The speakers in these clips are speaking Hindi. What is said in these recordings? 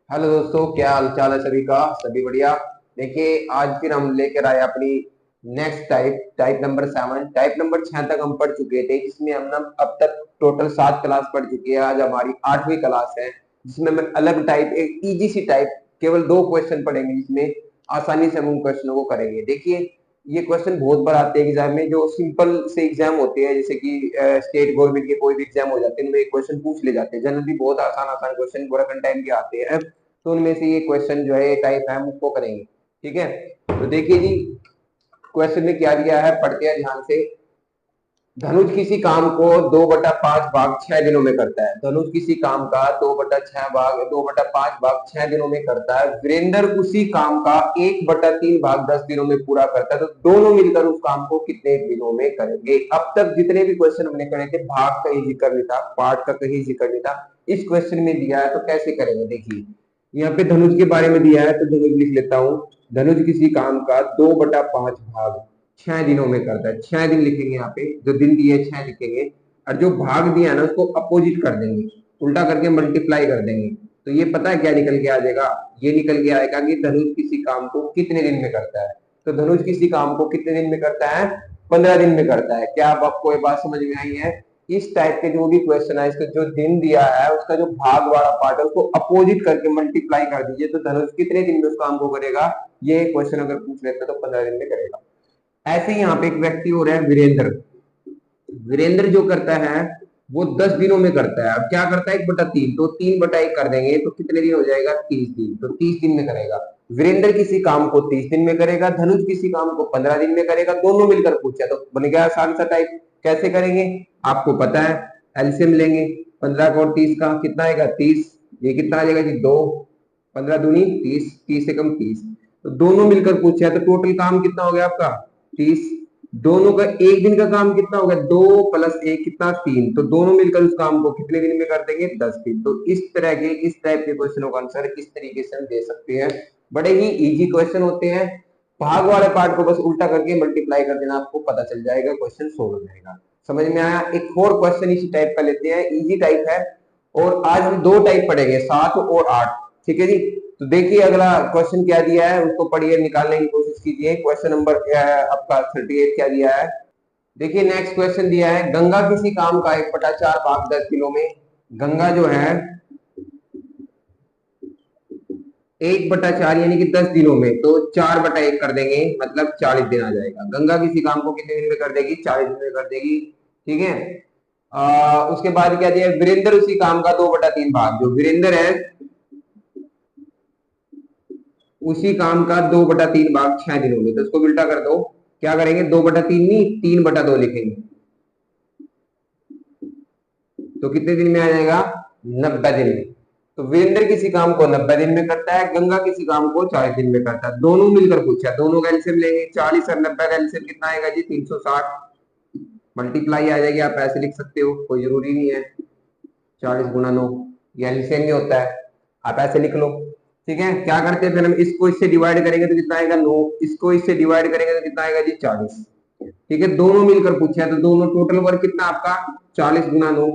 हेलो दोस्तों, क्या हाल चाल है सभी का। सभी बढ़िया। देखिए, आज फिर हम लेकर आए अपनी next type number 7। Type number 6 तक हम पढ़ चुके थे, जिसमें हम ना अब तक टोटल 7 क्लास पढ़ चुके हैं। आज हमारी 8वीं क्लास है, जिसमें हम अलग टाइप, एक इजी सी टाइप, केवल 2 क्वेश्चन पढ़ेंगे, जिसमें आसानी से हम उन क्वेश्चनों को करेंगे। देखिए, ये क्वेश्चन बहुत बार आते हैं एग्जाम में, जो सिंपल से एग्जाम होते हैं, जैसे कि स्टेट गवर्नमेंट के कोई भी एग्जाम हो जाते हैं, इनमें क्वेश्चन पूछ ले जाते हैं। जनरली बहुत आसान आसान क्वेश्चन बुरा टाइम के आते हैं, तो उनमें से ये क्वेश्चन जो है टाइप है, हम उसको करेंगे। ठीक है, तो देखिए जी, क्वेश्चन में क्या दिया है, पढ़ते हैं ध्यान से। धनुष किसी काम को 2/5 भाग 6 दिनों में करता है। धनुष किसी काम का 2/5 भाग 6 दिनों में करता है। वीरेंद्र उसी काम का 1/3 भाग 10 दिनों में पूरा करता है। तो दोनों मिलकर उस काम को कितने दिनों में करेंगे। अब तक जितने भी क्वेश्चन हमने करे थे, भाग का ही जिक्र नहीं था, पार्ट का कहीं जिक्र नहीं था। इस क्वेश्चन में दिया है, तो कैसे करेंगे। देखिए, यहाँ पे धनुष के बारे में दिया है, तो धनुष लिख लेता हूं। धनुष किसी काम का 2/5 भाग 6 दिनों में करता है। 6 दिन लिखेंगे, यहाँ पे जो दिन दिए 6 लिखेंगे, और जो भाग दिया है ना, उसको अपोजिट कर देंगे, उल्टा करके मल्टीप्लाई कर देंगे। तो ये पता है क्या निकल के आ जाएगा। ये निकल के आएगा कि धनुष किसी काम को कितने दिन में करता है। तो धनुष किसी काम को कितने दिन में करता है, 15 दिन में करता है। क्या अब आपको ये बात समझ में आई है। इस टाइप के जो भी क्वेश्चन है, इसका जो दिन दिया है, उसका जो भाग वाला पार्ट है, उसको अपोजिट करके मल्टीप्लाई कर दीजिए, तो धनुष कितने दिन में उस काम को करेगा। ये क्वेश्चन अगर पूछ लेते तो 15 दिन में करेगा। ऐसे ही यहाँ पे एक व्यक्ति हो रहा है वीरेंद्र। वीरेंद्र जो करता है, वो 10 दिनों में करता है। अब क्या करता है, 1/3, तो 3/1 कर देंगे, तो कितने दिन हो जाएगा, 30 दिन। तो 30 दिन में करेगा। वीरेंद्र किसी काम को 30 दिन में करेगा, धनुष किसी काम को 15 दिन में करेगा। दोनों मिलकर पूछा, तो बन गया आसान सा टाइप। कैसे करेंगे, आपको पता है। एलसीएम लेंगे, 15 का और 30 का कितना आएगा, 30। ये कितना आ जाएगा जी, 2। 15 दूनी 30, 30 से कम 30। तो दोनों मिलकर पूछा, तो टोटल काम कितना हो गया आपका, 30। दोनों का एक दिन का काम कितना हो गया, 2 + 1 कितना, 3। तो दोनों मिलकर उस काम को कितने दिन में कर देंगे, 10 दिन। तो इस तरह के, इस टाइप के क्वेश्चनों का आंसर इस तरीके से हम दे सकते हैं। बड़े ही इजी क्वेश्चन होते हैं। भाग वाले पार्ट को बस उल्टा करके मल्टीप्लाई कर देना, आपको पता चल जाएगा, क्वेश्चन सोल्व हो जाएगा। समझ में आया। एक और क्वेश्चन इसी टाइप का लेते हैं, इजी टाइप है। और आज हम 2 टाइप पढ़ेंगे, 7 और 8। ठीक है जी। तो देखिए, अगला क्वेश्चन क्या दिया है, उसको पढ़िए, निकालने की कोशिश कीजिए। क्वेश्चन नंबर क्या है आपका, 38 क्या दिया है। देखिए, नेक्स्ट क्वेश्चन दिया है, गंगा किसी काम का 1/4 भाग 10 किलो में। गंगा जो है 1/4 यानी कि 10 दिनों में, तो 4/1 कर देंगे, मतलब 40 दिन आ जाएगा। गंगा किसी काम को कितने दिन में कर देगी, 40 दिन में कर देगी। ठीक है। उसके बाद क्या दिया है, वीरेंद्र उसी काम का 2/3 भाग, जो वीरेंद्र है उसी काम का 2/3 भाग 6 दिनों में। तो इसको उल्टा कर दो। क्या करेंगे, 2/3 नहीं, 3/2 लिखेंगे। तो कितने दिन में आ जाएगा, 90 दिन में। तो वीरेंद्र किसी काम को 90 दिन में करता है, गंगा किसी काम को 40 दिन में करता है। दोनों मिलकर पूछा, दोनों का एलसीएम लेंगे। 40 और 90 का एलसीएम कितना आएगा जी, 360। मल्टीप्लाई आ जाएगी, आप ऐसे लिख सकते हो, कोई जरूरी नहीं है। 40 × 9, ये एलसीएम में होता है, आप ऐसे लिख लो। ठीक है, क्या करते हैं फिर हम, इसको इससे डिवाइड करेंगे तो कितना आएगा, 9। इसको इससे डिवाइड करेंगे तो कितना आएगा जी, 40। ठीक है, दोनों मिलकर पूछा है, तो दोनों टोटल वर्क कितना आपका, 40 × 9।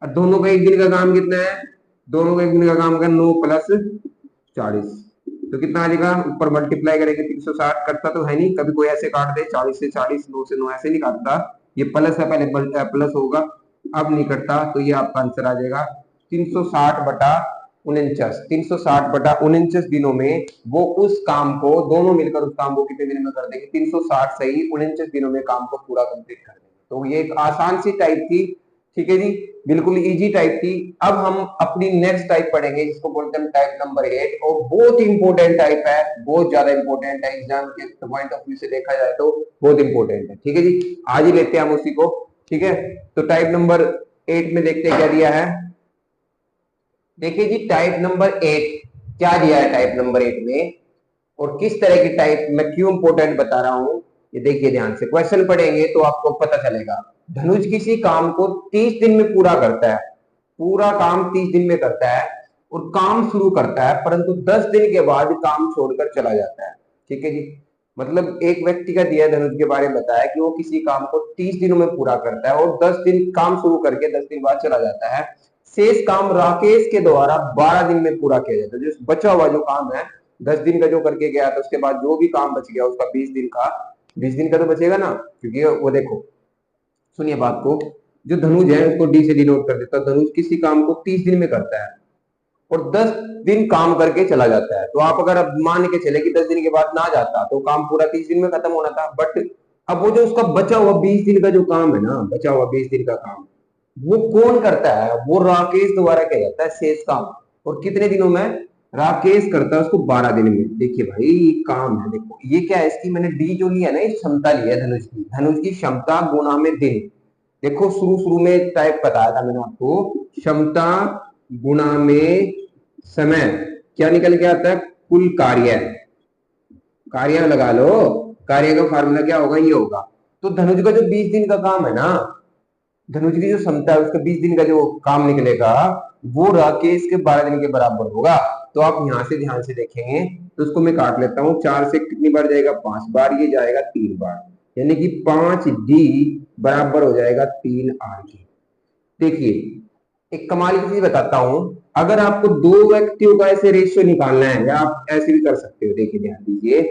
और दोनों का एक दिन का काम कितना है, दोनों का एक दिन का काम का 9 + 40, तो कितना आ जाएगा, ऊपर मल्टीप्लाई करेंगे 360। कटता तो है नहीं, कभी कोई ऐसे काट दे 40 से 40, 9 से 9, ऐसे नहीं काटता। ये प्लस है, पहले प्लस होगा, अब नहीं कटता। तो ये आपका आंसर आ जाएगा 360/49। 360/49 दिनों में वो उस काम को, दोनों मिलकर उस काम को कितने दिन में कर देंगे, 360 सही 49 दिनों में काम को पूरा कंप्लीट कर देंगे। तो ये एक आसान सी टाइप थी। ठीक है जी, बिल्कुल इजी टाइप थी। अब हम अपनी नेक्स्ट टाइप पढ़ेंगे, जिसको बोलते हैं टाइप नंबर 8, और बहुत इंपॉर्टेंट टाइप है, बहुत ज्यादा इंपॉर्टेंट है। एग्जाम के पॉइंट ऑफ व्यू से देखा जाए तो बहुत इंपॉर्टेंट है। ठीक है जी, आज ही लेते हैं हम उसी को। ठीक है, तो टाइप नंबर 8 में देखते हैं क्या दिया है। देखिए जी, टाइप नंबर 8 क्या दिया है, टाइप नंबर 8 में, और किस तरह की टाइप, मैं क्यों इंपोर्टेंट बता रहा हूं, ये देखिए ध्यान से। क्वेश्चन पढ़ेंगे तो आपको पता चलेगा। धनुष किसी काम को 30 दिन में पूरा करता है, पूरा काम 30 दिन में करता है, और काम शुरू करता है, परंतु 10 दिन के बाद काम छोड़कर चला जाता है। ठीक है जी, मतलब एक व्यक्ति का दिया धनुष के बारे में बताया कि वो किसी काम को 30 दिनों में पूरा करता है, और 10 दिन काम शुरू करके 10 दिन बाद चला जाता है। शेष काम राकेश के द्वारा 12 दिन में पूरा किया जाता है। जो बचा हुआ जो काम है 10 दिन का जो करके गया था, उसके बाद जो भी काम बच गया उसका 20 दिन का तो बचेगा ना, क्योंकि वो देखो सुनिए बात को, जो धनुष है उसको डी से डिनोट कर देता है। धनुष किसी काम को 30 दिन में करता है और 10 दिन काम करके चला जाता है। तो आप अगर अब मान के चले कि 10 दिन के बाद ना जाता तो काम पूरा 30 दिन में खत्म होना था, बट अब वो जो उसका बचा हुआ 20 दिन का जो काम है ना, बचा हुआ 20 दिन का काम वो कौन करता है? वो राकेश द्वारा किया जाता है शेष काम। और कितने दिनों में? राकेश करता है उसको 12 दिन में। देखिए भाई काम है, देखो ये क्या है, इसकी मैंने डी जो लिया ना, क्षमता लिया है धनुष की क्षमता गुणा में दिन। देखो शुरू शुरू में टाइप बताया था मैंने आपको, क्षमता गुणा में समय क्या निकल के आता है? कुल कार्य। कार्य लगा लो, कार्य का फार्मूला क्या होगा? ये होगा। तो धनुष का जो 20 दिन का काम है ना, धनुष की जो क्षमता है उसका 20 दिन का जो काम निकलेगा वो राकेश के 12 दिन के बराबर होगा। तो आप यहां से ध्यान से देखेंगे तो उसको मैं काट लेता हूं, 4 से कितनी बार जाएगा? 5 बार, ये जाएगा 3 बार, यानी कि 5D बराबर हो जाएगा 3R की। देखिए एक कमाल की चीज बताता हूं, अगर आपको दो व्यक्तियों का ऐसे रेशियो निकालना है, या आप ऐसे भी कर सकते हो, देखिए ध्यान दीजिए,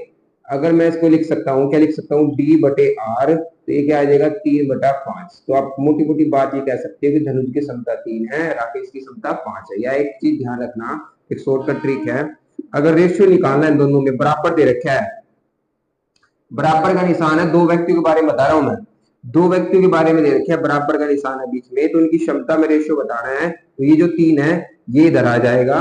अगर मैं इसको लिख सकता हूँ, क्या लिख सकता हूँ? D/R, तो ये क्या आ जाएगा? 3/5। तो आप मोटी मोटी बात ये कह सकते हो कि धनुष की क्षमता 3 है, राकेश की क्षमता 5 है। या एक चीज ध्यान रखना, एक शॉर्टकट ट्रिक है, अगर रेशियो निकालना है दोनों में, बराबर दे रखा है, बराबर का निशान है, दो व्यक्तियों के बारे में बता रहा हूं मैं, दो व्यक्तियों के बारे में दे रखे हैं, बराबर का निशान है बीच में, तो उनकी क्षमता में रेशियो बताना है। तो ये जो 3 है ये इधर आ जाएगा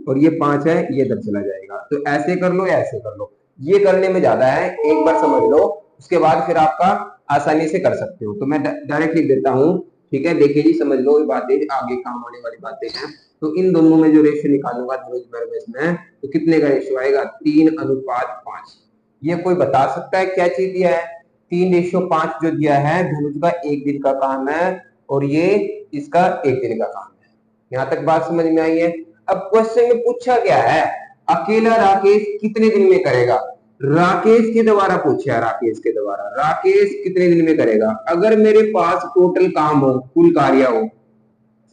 और ये 5 है ये इधर चला जाएगा। तो ऐसे कर लो या ऐसे कर लो, ये करने में ज्यादा है, एक बार समझ लो, उसके बाद फिर आपका आसानी से कर सकते हो। तो मैं डायरेक्ट लिख देता हूँ, ठीक है? देखिए जी समझ लो, ये बातें आगे काम आने वाली बातें हैं। तो इन दोनों में जो रेशियो निकालूंगा धनुष वर्गस में, तो कितने का रेशियो आएगा? 3:5। ये कोई बता सकता है क्या चीज दिया है? 3:5 जो दिया है, धनुष का 1 दिन का काम है और ये इसका 1 दिन का काम है। यहां तक बात समझ में आई है? अब क्वेश्चन में पूछा गया है अकेला राकेश कितने दिन में करेगा? राकेश के द्वारा पूछा है, राकेश के द्वारा, राकेश कितने दिन में करेगा? अगर मेरे पास टोटल काम हो, कुल कार्य हो,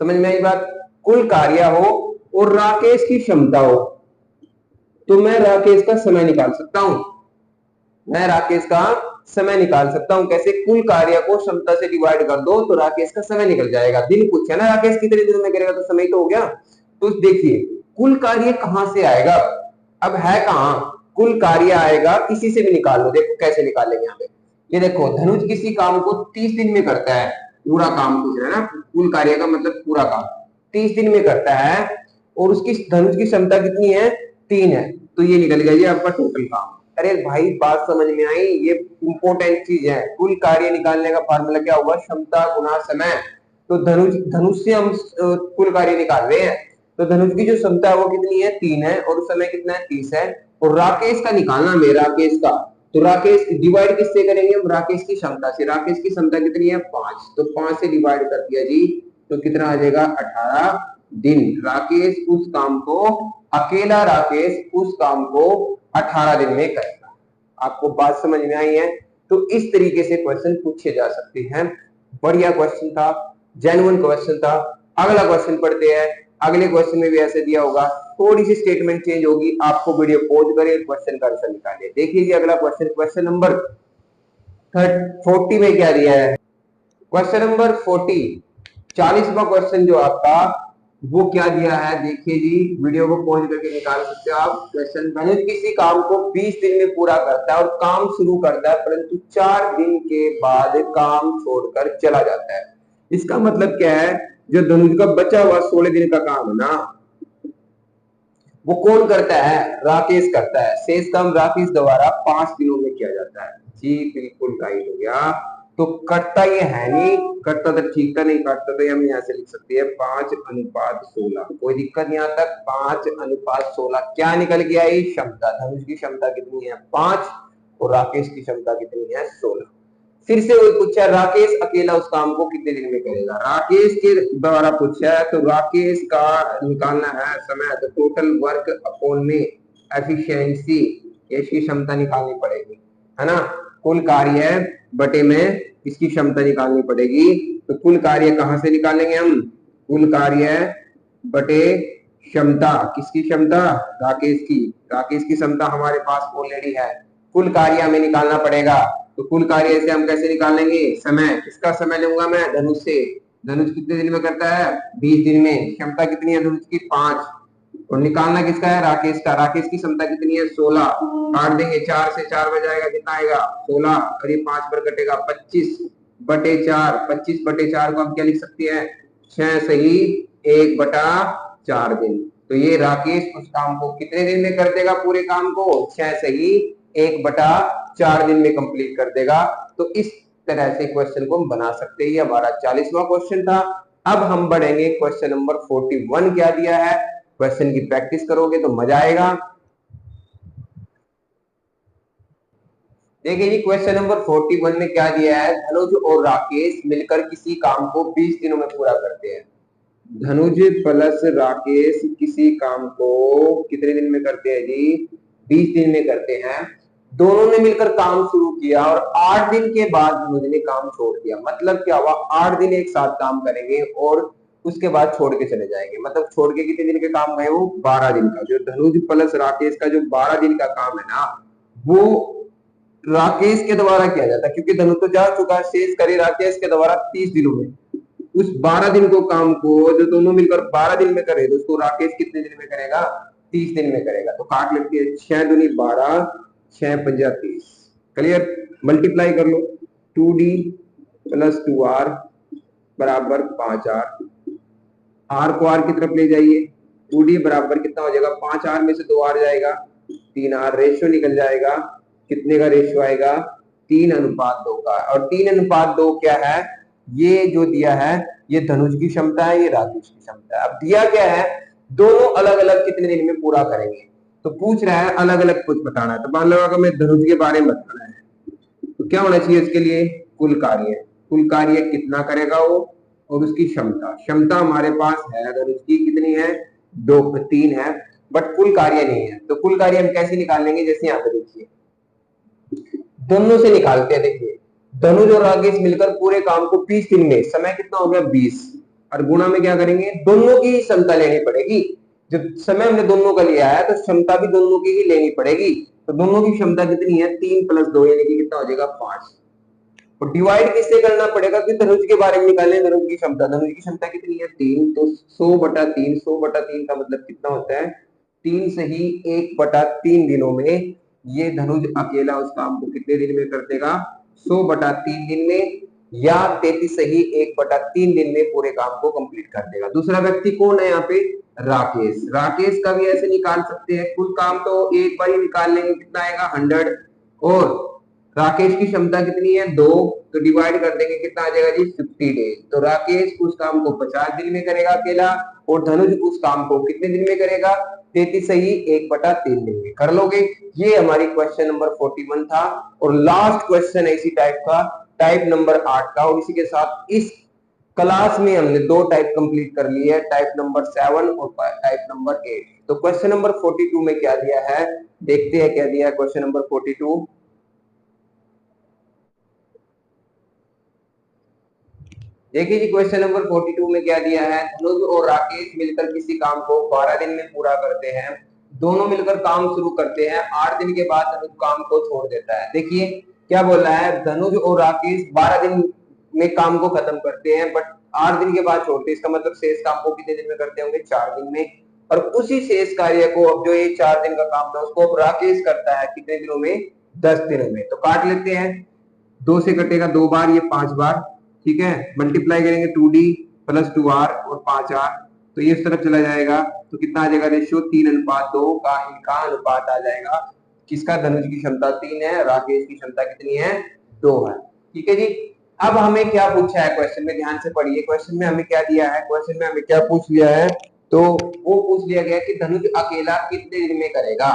समझ में आई बात? कुल कार्य हो और राकेश की क्षमता हो, तो मैं राकेश का समय निकाल सकता हूं। मैं राकेश का समय निकाल सकता हूं। कैसे? कुल कार्य को क्षमता से डिवाइड कर दो तो राकेश का समय निकल जाएगा। दिन पूछा ना राकेश कितने दिन में करेगा, तो समय तो हो गया। तो देखिए कुल कार्य कहां से आएगा? अब है कहां? कुल कार्य आएगा इसी से भी निकाल लो। देखो कैसे निकालेंगे यहाँ पे, ये देखो धनुष किसी काम को 30 दिन में करता है, पूरा काम पूछ रहा है ना, कुल कार्य का मतलब पूरा काम 30 दिन में करता है और उसकी धनुष की क्षमता कितनी है? 3 है। तो ये निकल गया जी आपका टोटल काम। अरे भाई बात समझ में आई? ये इंपॉर्टेंट चीज है। कुल कार्य निकालने का फार्मूला क्या हुआ? क्षमता गुना समय। तो धनुष से हम कुल कार्य निकाल रहे हैं, तो धनुष की जो क्षमता है वो कितनी है? 3 है और समय कितना है? 30 है। और राकेश का निकालना में, राकेश का, तो राकेश डिवाइड किससे करेंगे हम? राकेश की क्षमता से। राकेश की क्षमता कितनी है? 5, तो 5 से डिवाइड कर दिया जी, तो कितना आ जाएगा? 18 दिन। राकेश उस काम को, अकेला राकेश उस काम को 18 दिन में करेगा। आपको बात समझ में आई है? तो इस तरीके से क्वेश्चन पूछे जा सकते हैं। बढ़िया क्वेश्चन था, जेन्युइन क्वेश्चन था। अगला क्वेश्चन पढ़ते हैं। अगले क्वेश्चन में भी ऐसे दिया होगा, थोड़ी सी स्टेटमेंट चेंज होगी, आपको वीडियो पॉज करें, क्वेश्चन का आंसर निकालिए। देखिए अगला क्वेश्चन, क्वेश्चन नंबर 40 में क्या दिया है? क्वेश्चन नंबर 40, 40वां क्वेश्चन जो आपका, वो क्या दिया है? देखिए जी, वीडियो को पॉज करके निकाल सकते हो आप क्वेश्चन। धनुष किसी काम को 20 दिन में पूरा करता है और काम शुरू करता है, परंतु 4 दिन के बाद काम छोड़कर चला जाता है। इसका मतलब क्या है? जो धनुष का बचा हुआ 16 दिन का काम है ना, वो कौन करता है? राकेश करता है। शेष काम राकेश द्वारा 5 दिनों में किया जाता है। जी बिल्कुल राइट हो गया। तो कटता ये है नहीं, कटता तो ठीक था, नहीं काटता तो हम यहाँ से लिख सकते हैं 5:16। कोई दिक्कत नहीं आता। 5:16 क्या निकल गया? ये क्षमता, धनुष की क्षमता कितनी है? 5 और राकेश की क्षमता कितनी है? 16। फिर से वही पूछा, राकेश अकेला उस काम को कितने दिन में करेगा? राकेश के द्वारा पूछा है, तो राकेश का निकालना है समय, तो टोटल वर्क अपॉन में एफिशिएंसी, इसकी क्षमता निकालनी पड़ेगी, है ना? कुल कार्य बटे में इसकी क्षमता निकालनी पड़ेगी। तो कुल कार्य कहां से निकालेंगे हम? कुल कार्य बटे क्षमता, किसकी क्षमता, राकेश की। राकेश की क्षमता हमारे पास ऑलरेडी है, कुल कार्य हमें निकालना पड़ेगा। तो कुल कार्य से हम कैसे निकाल लेंगे, समय, किसका समय लूंगा मैं, धनुष से। धनुष कितने दिन में करता है, 20 दिन में। क्षमता कितनी है धनुष की, 5। और निकालना किसका है, राकेश का। राकेश की क्षमता कितनी है, 16। काट देंगे, 4 से 4 बच जाएगा, कितना आएगा 16, और ये 5 पर कटेगा 25 बटे 4। 25 बटे 4 को हम क्या लिख सकते हैं, 6 सही 1 बटा 4 दिन। तो ये राकेश उस काम को कितने दिन में कर देगा, पूरे काम को 6 सही 1 बटा 4 दिन में कंप्लीट कर देगा। तो इस तरह से क्वेश्चन को हम बना सकते हैं। ये हमारा 40वां क्वेश्चन था। अब हम बढ़ेंगे क्वेश्चन नंबर 41 क्या दिया है। क्वेश्चन की प्रैक्टिस करोगे तो मजा आएगा। देखिए जी, क्वेश्चन नंबर 41 में क्या दिया है, धनुज और राकेश मिलकर किसी काम को 20 दिनों में पूरा करते हैं। धनुज प्लस राकेश किसी काम को कितने दिन में करते हैं जी, 20 दिन में करते हैं। दोनों ने मिलकर काम शुरू किया और 8 दिन के बाद धनुज ने काम छोड़ दिया। मतलब क्या हुआ, 8 दिन एक साथ काम करेंगे और उसके बाद छोड़ के चले जाएंगे। मतलब छोड़ के कितने दिन के काम गए, वो 12 दिन का। जो धनुज प्लस राकेश का जो 12 दिन का काम है ना, वो राकेश के द्वारा किया जाता है, क्योंकि धनुष तो जा चुका, शेष करे राकेश के द्वारा 30 दिनों में। उस 12 दिन को काम को जो दोनों मिलकर 12 दिन में करे, तो उसको राकेश कितने दिन में करेगा, 30 दिन में करेगा। तो काट लेते हैं, 6 दूनी 12, 6 पंजा 30। क्लियर, मल्टीप्लाई कर लो, 2d प्लस 2r बराबर 5r। r को r की तरफ ले जाइए, 2d बराबर कितना हो जाएगा, 5r में से 2r जाएगा, 3r। रेशियो निकल जाएगा, कितने का रेशियो आएगा, 3:2 का। और 3:2 क्या है, ये जो दिया है ये धनुष की क्षमता है, ये राकेश की क्षमता है। अब दिया क्या है, दोनों अलग अलग कितने दिन में पूरा करेंगे। तो पूछ रहा है अलग अलग कुछ बताना है। तो मान लो अगर मैं धनुष के बारे में बताना है तो क्या होना चाहिए इसके लिए, कुल कार्य। कुल कार्य कितना करेगा वो, और उसकी क्षमता। क्षमता हमारे पास है धनुष की कितनी है, 2 3 है, बट कुल कार्य नहीं है। तो कुल कार्य हम कैसे निकाल लेंगे, जैसे यहाँ पे देखिए दोनों से निकालते हैं। देखिए धनुज और राकेश मिलकर पूरे काम को 20 दिन में, समय कितना हो गया 20, और गुणा में क्या करेंगे, दोनों की क्षमता लेनी पड़ेगी। जब समय हमने दोनों का लिया है तो क्षमता भी दोनों की ही लेनी पड़ेगी। तो दोनों की क्षमता कितनी है, 3 + 2 यानी कि कितना हो जाएगा 5। और डिवाइड किससे करना पड़ेगा, कि धनुज के बारे में निकालने, धनुज की क्षमता। धनुज की क्षमता कितनी है 3, तो 100/3। 100/3 का मतलब कितना होता है, 3 सही 1/3 दिनों में ये धनुज अकेला उस काम को कितने दिन में कर देगा, 100/3 दिन में, या 33 सही 1/3 दिन में पूरे काम को कंप्लीट कर देगा। दूसरा व्यक्ति कौन है यहाँ पे, राकेश। राकेश का भी ऐसे निकाल सकते हैं, कुल काम तो एक बार ही निकाल लेंगे, कितना आएगा 100। और राकेश की क्षमता कितनी है 2, तो डिवाइड कर देंगे, कितना आ जाएगा जी 50 डेज। तो राकेश उस काम को 50 दिन में करेगा अकेला, और धनुज उस काम को कितने दिन में करेगा, 33 सही 1/3 दिन में। कर लोगे। ये हमारी क्वेश्चन नंबर 41 था। और लास्ट क्वेश्चन है इसी टाइप का, टाइप नंबर 8 का। और इसी के साथ इस क्लास में हमने 2 टाइप कंप्लीट कर ली है, टाइप नंबर 7 और टाइप नंबर 8। तो क्वेश्चन नंबर 42 में क्या दिया है, देखते हैं क्या दिया है क्वेश्चन नंबर 42। देखिए जी, क्वेश्चन नंबर 42 में क्या दिया है, धनुज और राकेश मिलकर किसी काम को 12 दिन में पूरा करते हैं। दोनों मिलकर काम शुरू करते हैं, 8 दिन के बाद धनुज काम को छोड़ देता है। देखिए क्या बोल रहा है, धनुज और राकेश 12 दिन में काम को खत्म करते हैं, बट 8 दिन के बाद छोड़ते हैं। इसका मतलब शेष काम को कितने दिन में करते होंगे, 4 दिन में। और उसी शेष कार्य को, अब जो ये 4 दिन का काम था उसको अब राकेश करता है कितने दिनों में, 10 दिनों में। तो काट लेते हैं, 2 से कटेगा 2 बार, ये 5 बार, ठीक है। मल्टीप्लाई करेंगे 2d प्लस 2r और 5r, तो ये इस तरफ चला जाएगा। तो कितना आ जाएगा रेशियो, 3:2 का इनका अनुपात आ जाएगा। किसका, धनुष की क्षमता 3 है, राकेश की क्षमता कितनी है, 2 है। ठीक है जी। अब हमें क्या पूछा है क्वेश्चन में, ध्यान से पढ़िए। क्वेश्चन में हमें क्या दिया है, क्वेश्चन में हमें क्या पूछ लिया है, तो वो पूछ लिया गया कि धनुष अकेला कितने दिन में करेगा।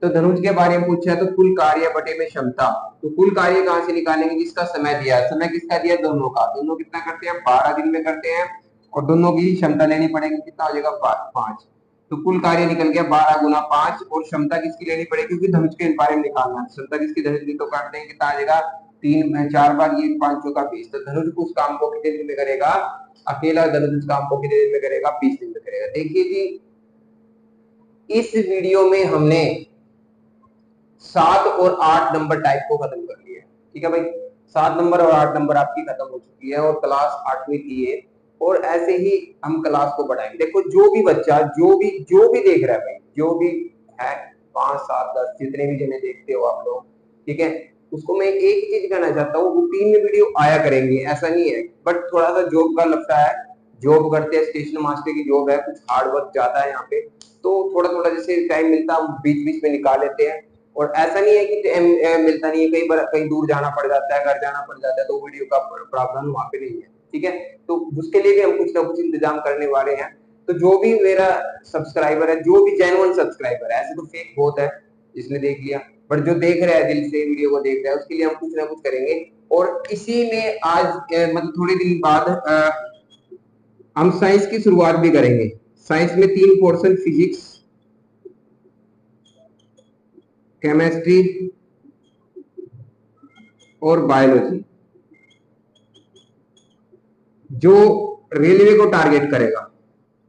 तो धनुष के बारे में पूछा है, तो कुल कार्य बटे में क्षमता। तो कुल कार्य कहां से निकालेंगे, जिसका समय दिया है। समय किसका दिया, दोनों का। दोनों कितना करते हैं, 12 दिन में करते हैं, और दोनों की क्षमता लेनी पड़ेगी, कितना हो जाएगा 5। तो कुल कार्य निकल गया 12 × 5, और क्षमता किसकी लेनी पड़ेगी, क्योंकि धनुष के बारे में निकालना है। क्षमता किसकी, धनुष की। तो काट देंगे, कितना आ जाएगा 3 में 4 बार, ये 5 × 20। तो धनुष उस काम को कितने दिन में करेगा, अकेला धनुष काम को कितने दिन में करेगा? 20 दिन में करेगा। देखिए जी, इस वीडियो में हमने 7 और 8 नंबर टाइप को खत्म कर लिया है। ठीक है भाई, 7 नंबर और 8 नंबर आपकी खत्म हो चुकी है और क्लास 8वीं की है। और ऐसे ही हम क्लास को बढ़ाएंगे। देखो, जो भी बच्चा जो भी देख रहा है भाई, जो भी है 5, 7, 10 जितने भी जने देखते हो आप लोग, ठीक है, उसको मैं एक ही चीज कहना चाहता हूँ, रूटीन में वीडियो आया करेंगे, ऐसा नहीं है। बट थोड़ा सा जॉब का लगता है, जॉब करते हैं, स्टेशन मास्टर की जॉब है, कुछ हार्ड वर्क ज्यादा है यहाँ पे, तो थोड़ा थोड़ा जैसे टाइम मिलता है बीच बीच में निकाल लेते हैं। और ऐसा नहीं है कि मिलता नहीं है, कई बार कहीं दूर जाना पड़ जाता है, घर जाना पड़ जाता है, तो वीडियो का प्रावधान वहां पे नहीं है। ठीक है, तो उसके लिए भी हम कुछ ना कुछ इंतजाम करने वाले हैं। तो जो भी मेरा सब्सक्राइबर है, जो भी जेन्युइन सब्सक्राइबर है, ऐसे तो फेक बहुत है, जिसने देख लिया, बट जो देख रहा है दिल से वीडियो को देख रहा है, उसके लिए हम कुछ ना कुछ करेंगे। और इसी में आज मतलब थोड़े दिन बाद हम साइंस की शुरुआत भी करेंगे। साइंस में 3 पोर्शन, फिजिक्स, केमिस्ट्री और बायोलॉजी, जो रेलवे को टारगेट करेगा,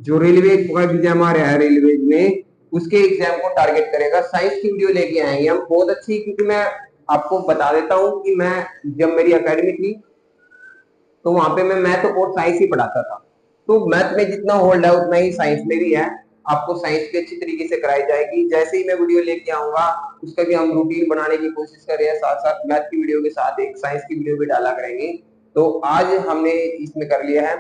जो रेलवे का एग्जाम आ रहा है रेलवे में, उसके एग्जाम को टारगेट करेगा। साइंस की वीडियो लेके आएंगे हम बहुत अच्छी, क्योंकि मैं आपको बता देता हूं कि मैं जब मेरी एकेडमी थी तो वहां पे मैं मैथ और साइंस ही पढ़ाता था। तो मैथ में जितना होल्ड है उतना ही साइंस में भी है। आपको साइंस की अच्छी तरीके से कराई जाएगी। जैसे ही मैं वीडियो लेके आऊंगा, उसका भी हम रूटीन बनाने की कोशिश कर रहे हैं, साथ साथ मैथ की वीडियो के साथ एक साइंस की वीडियो भी डाला करेंगे। तो आज हमने इसमें कर लिया है।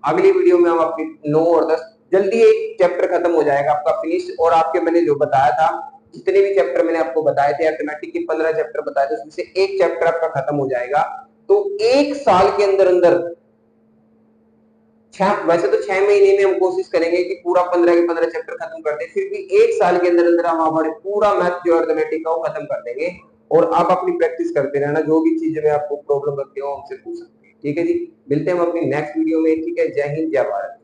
अगली वीडियो में हम अपनी 9 और 10, जल्दी एक चैप्टर खत्म हो जाएगा आपका फिनिश। और आपके मैंने जो बताया था, जितने भी चैप्टर मैंने आपको बताए थे, अर्थमेटिक के 15 चैप्टर बताए थे, उसमें से एक चैप्टर आपका खत्म हो जाएगा। तो एक साल के अंदर अंदर वैसे तो 6 महीने में हम कोशिश करेंगे कि पूरा 15 के 15 चैप्टर खत्म कर दें, फिर भी एक साल के अंदर अंदर हम हमारे पूरा मैथ जो अर्थमेटिक का वो खत्म कर देंगे। और आप अपनी प्रैक्टिस करते रहना, जो भी चीजें में आपको प्रॉब्लम लगती हो हमसे पूछ सकते हैं। ठीक है जी, मिलते हैं हम अपनी नेक्स्ट वीडियो में। ठीक है, जय हिंद, जय भारत।